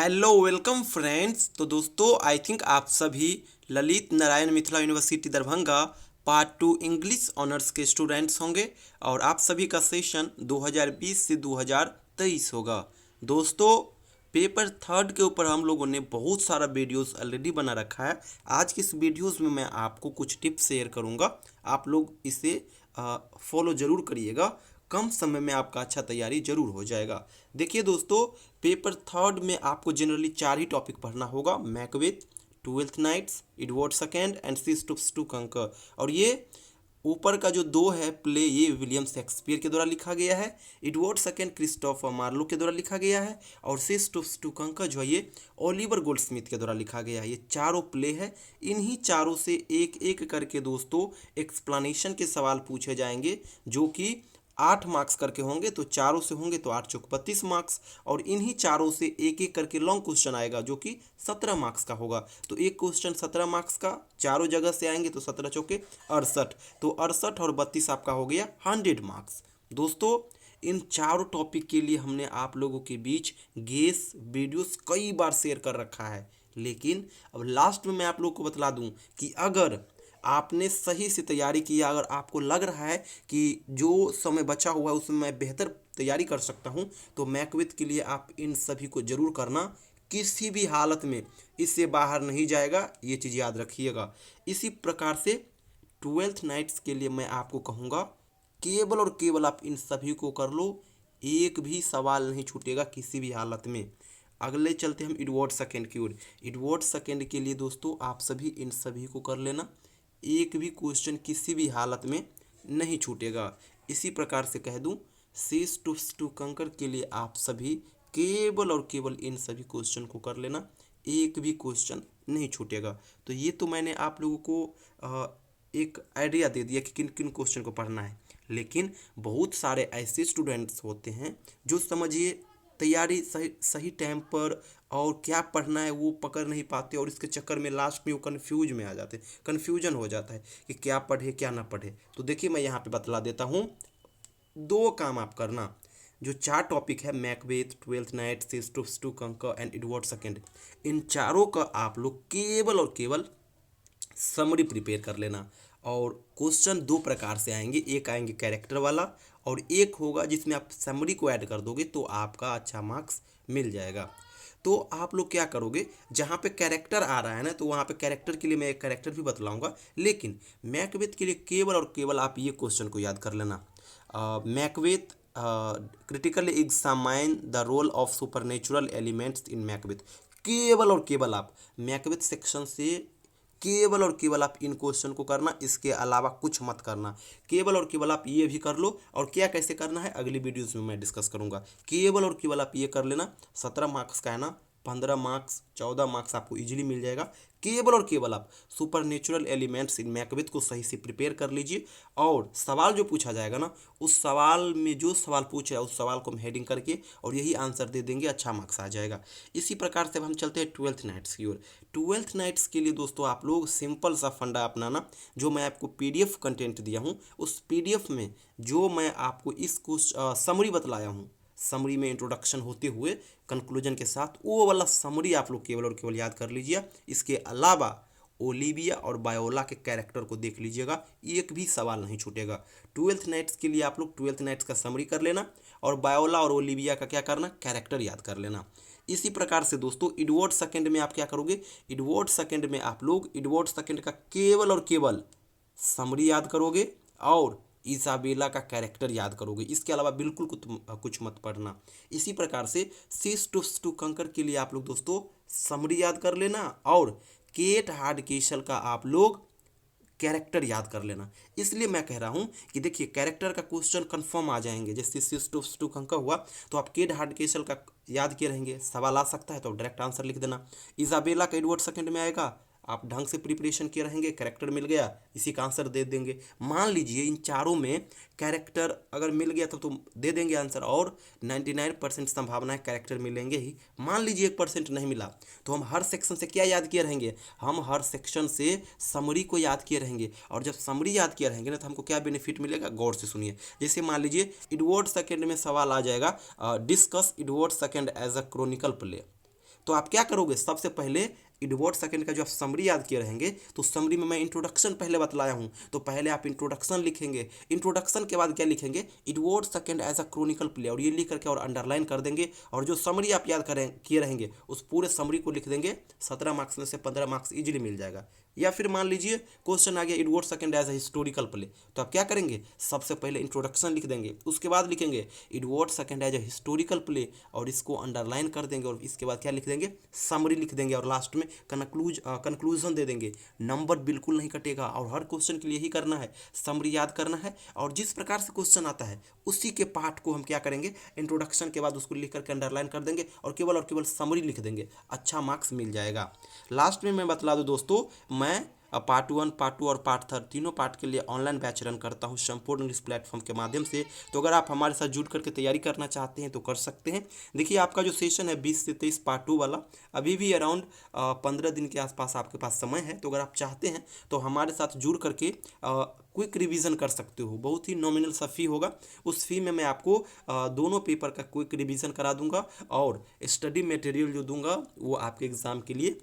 Hello welcome friends. तो दोस्तों I think आप सभी Lalit Narayan Mithila university Darbhanga part 2 English honours के स्टूडेंट्स होंगे और आप सभी का सेशन 2020 से 2023 होगा। दोस्तों पेपर थर्ड के ऊपर हम लोगों ने बहुत सारा वीडियोस ऑलरेडी बना रखा है। आज की इस वीडियोस में मैं आपको कुछ टिप्स शेयर करूंगा, आप लोग इसे फॉलो ज़रूर करिएगा। कम समय में आपका अच्छा तैयारी जरूर हो जाएगा। देखिए दोस्तों, पेपर थर्ड में आपको जनरली 4 ही टॉपिक पढ़ना होगा: Macbeth, twelfth nights, Edward second and sisters to conquer. और ये ऊपर का जो 2 है प्ले, ये विलियम शेक्सपियर के द्वारा लिखा गया है। एडवर्ड सेकेंड क्रिस्टोफर मार्लो के द्वारा लिखा गया है। और सिस्टर्स टू कंकर जो है ये ओलिवर गोल्डस्मिथ के द्वारा लिखा गया है। ये चारों प्ले है। इन्हीं चारों से एक एक करके दोस्तों एक्सप्लेनेशन के सवाल पूछे जाएंगे, जो कि 8 मार्क्स करके होंगे। तो चारों से होंगे तो 8 चौक 32 मार्क्स, और इन्हीं चारों से एक एक करके लॉन्ग क्वेश्चन आएगा जो कि 17 मार्क्स का होगा। तो एक क्वेश्चन 17 मार्क्स का चारों जगह से आएंगे तो 17 चौके 68, तो 68 और 32 आपका हो गया 100 मार्क्स। दोस्तों इन चारों टॉपिक के लिए हमने आप लोगों के बीच गेस वीडियोस कई बार शेयर कर रखा है, लेकिन अब लास्ट में मैं आप लोगों को बतला दूं कि अगर आपने सही से तैयारी किया, अगर आपको लग रहा है कि जो समय बचा हुआ है उसमें मैं बेहतर तैयारी कर सकता हूं, तो मैकबेथ के लिए आप इन सभी को जरूर करना। किसी भी हालत में इससे बाहर नहीं जाएगा, ये चीज़ याद रखिएगा। इसी प्रकार से ट्वेल्थ नाइट्स के लिए मैं आपको कहूँगा केवल और केवल आप इन सभी को कर लो, एक भी सवाल नहीं छूटेगा किसी भी हालत में। अगले चलते हम एडवर्ड सेकेंड की ओर। एडवर्ड सेकेंड के लिए दोस्तों आप सभी इन सभी को कर लेना, एक भी क्वेश्चन किसी भी हालत में नहीं छूटेगा। इसी प्रकार से कह दूं, सीज टू कंकर के लिए आप सभी केवल और केवल इन सभी क्वेश्चन को कर लेना, एक भी क्वेश्चन नहीं छूटेगा। तो ये तो मैंने आप लोगों को एक आइडिया दे दिया कि किन किन क्वेश्चन को पढ़ना है, लेकिन बहुत सारे ऐसे स्टूडेंट्स होते हैं जो समझिए तैयारी सही सही टाइम पर और क्या पढ़ना है वो पकड़ नहीं पाते, और इसके चक्कर में लास्ट में वो कन्फ्यूज में आ जाते हैं, कन्फ्यूजन हो जाता है कि क्या पढ़े क्या ना पढ़े। तो देखिए मैं यहाँ पे बतला देता हूँ, 2 काम आप करना। जो 4 टॉपिक है Macbeth, twelfth night, sisters to conquer and Edward second, इन चारों का आप लोग केवल और केवल समरी प्रिपेयर कर लेना। और क्वेश्चन 2 प्रकार से आएंगे, एक आएंगे कैरेक्टर वाला और एक होगा जिसमें आप समरी को ऐड कर दोगे तो आपका अच्छा मार्क्स मिल जाएगा। तो आप लोग क्या करोगे, जहाँ पे कैरेक्टर आ रहा है ना, तो वहाँ पे कैरेक्टर के लिए मैं एक कैरेक्टर भी बतलाऊंगा, लेकिन मैकबेथ के लिए केवल और केवल आप ये क्वेश्चन को याद कर लेना। Macbeth critically examine the role of supernatural elements in Macbeth. केवल और केवल आप मैकबेथ सेक्शन से केवल और केवल आप इन क्वेश्चन को करना, इसके अलावा कुछ मत करना। केवल और केवल आप ये भी कर लो, और क्या कैसे करना है अगली वीडियोस में मैं डिस्कस करूंगा। केवल और केवल आप ये कर लेना, 17 मार्क्स का है ना, 15 मार्क्स 14 मार्क्स आपको इजीली मिल जाएगा। केवल और केवल आप super natural elements in Macbeth को सही से प्रिपेयर कर लीजिए, और सवाल जो पूछा जाएगा ना, उस सवाल में जो सवाल पूछा है उस सवाल को हम हेडिंग करके और यही आंसर दे देंगे, अच्छा मार्क्स आ जाएगा। इसी प्रकार से अब हम चलते हैं ट्वेल्थ नाइट्स की ओर। ट्वेल्थ नाइट्स के लिए दोस्तों आप लोग सिंपल सा फंडा अपनाना, जो मैं आपको पीडीएफ कंटेंट दिया हूँ उस पीडीएफ में जो मैं आपको इसको समरी बतलाया हूँ, समरी में इंट्रोडक्शन होते हुए कंक्लूजन के साथ, वो वाला समरी आप लोग केवल और केवल याद कर लीजिए। इसके अलावा ओलिविया और बायोला के कैरेक्टर को देख लीजिएगा, एक भी सवाल नहीं छूटेगा। ट्वेल्थ नाइट्स के लिए आप लोग ट्वेल्थ नाइट्स का समरी कर लेना, और बायोला और ओलिविया का क्या करना, कैरेक्टर याद कर लेना। इसी प्रकार से दोस्तों एडवर्ड सेकेंड में आप क्या करोगे, एडवर्ड सेकेंड में आप लोग एडवर्ड सेकेंड का केवल और केवल समरी याद करोगे और इसाबेला का कैरेक्टर याद करोगे, इसके अलावा बिल्कुल कुछ मत पढ़ना। इसी प्रकार से सीज टू कंकर के लिए आप लोग दोस्तों समरी याद कर लेना, और केट हार्डकेसल का आप लोग कैरेक्टर याद कर लेना। इसलिए मैं कह रहा हूं कि देखिए कैरेक्टर का क्वेश्चन कंफर्म आ जाएंगे, जैसे सीज टू कंकर हुआ तो आप केट हार्डकेसल का याद किए रहेंगे, सवाल आ सकता है तो डायरेक्ट आंसर लिख देना। इजाबेला का एडवर्ड सेकेंड में आएगा, आप ढंग से प्रिपरेशन किए रहेंगे, कैरेक्टर मिल गया, इसी का आंसर दे देंगे। मान लीजिए इन चारों में कैरेक्टर अगर मिल गया तो दे देंगे आंसर, और 99% संभावना है कैरेक्टर मिलेंगे ही। मान लीजिए 1% नहीं मिला, तो हम हर सेक्शन से क्या याद किए रहेंगे, हम हर सेक्शन से समरी को याद किए रहेंगे। और जब समरी याद किए रहेंगे ना, तो हमको क्या बेनिफिट मिलेगा, गौर से सुनिए। जैसे मान लीजिए एडवर्ड सेकेंड में सवाल आ जाएगा, discuss Edward second as a chronicle play, तो आप क्या करोगे, सबसे पहले एडवर्ड सेकंड का जो आप समरी याद किए रहेंगे, तो समरी में मैं इंट्रोडक्शन पहले बतलाया हूँ, तो पहले आप इंट्रोडक्शन लिखेंगे। इंट्रोडक्शन के बाद क्या लिखेंगे, Edward second as a chronicle play, और ये लिख करके और अंडरलाइन कर देंगे। और जो समरी आप याद करें किए रहेंगे उस पूरे समरी को लिख देंगे। 17 मार्क्स में से 15 मार्क्स इजीली मिल जाएगा। या फिर मान लीजिए क्वेश्चन आ गया Edward second as a historical play, तो आप क्या करेंगे, सबसे पहले इंट्रोडक्शन लिख देंगे, उसके बाद लिखेंगे Edward second as a historical play, और इसको अंडरलाइन कर देंगे। और इसके बाद क्या लिख देंगे, समरी लिख देंगे, और लास्ट में कंक्लूजन दे देंगे। नंबर बिल्कुल नहीं कटेगा, और हर क्वेश्चन के लिए ही करना है, समरी याद करना है, और जिस प्रकार से क्वेश्चन आता है उसी के पार्ट को हम क्या करेंगे, इंट्रोडक्शन के बाद उसको लिख करके अंडरलाइन कर देंगे, और केवल समरी लिख देंगे, अच्छा मार्क्स मिल जाएगा। लास्ट में मैं बतला दूं दोस्तों, मैं पार्ट 1, पार्ट 2 और पार्ट 3 तीनों पार्ट के लिए ऑनलाइन बैच रन करता हूं संपूर्ण इंग्लिश प्लेटफॉर्म के माध्यम से। तो अगर आप हमारे साथ जुड़ करके तैयारी करना चाहते हैं तो कर सकते हैं। देखिए आपका जो सेशन है 20 से 23 पार्ट 2 वाला, अभी भी अराउंड 15 दिन के आसपास आपके पास समय है। तो अगर आप चाहते हैं तो हमारे साथ जुड़ करके क्विक रिवीजन कर सकते हो। बहुत ही नॉमिनल सा फी होगा, उस फी में मैं आपको दोनों पेपर का क्विक रिवीजन करा दूंगा, और स्टडी मटेरियल जो दूंगा वो आपके एग्ज़ाम के लिए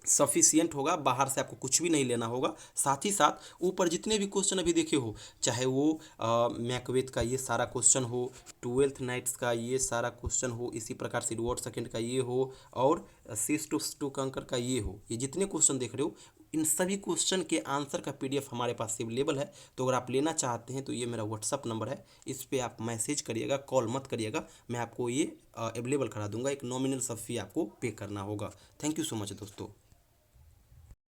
सफिशियंट होगा। बाहर से आपको कुछ भी नहीं लेना होगा। साथ ही साथ ऊपर जितने भी क्वेश्चन अभी देखे हो, चाहे वो मैकबेथ का ये सारा क्वेश्चन हो, 12th नाइट्स का ये सारा क्वेश्चन हो, इसी प्रकार से एडवर्ड सेकंड का ये हो, और सीज टू कंकर का ये हो, ये जितने क्वेश्चन देख रहे हो इन सभी क्वेश्चन के आंसर का PDF हमारे पास अवेलेबल है। तो अगर आप लेना चाहते हैं तो ये मेरा व्हाट्सअप नंबर है, इस पर आप मैसेज करिएगा, कॉल मत करिएगा, मैं आपको ये अवेलेबल करा दूंगा। एक नॉमिनल सब फी आपको पे करना होगा। थैंक यू सो मच दोस्तों।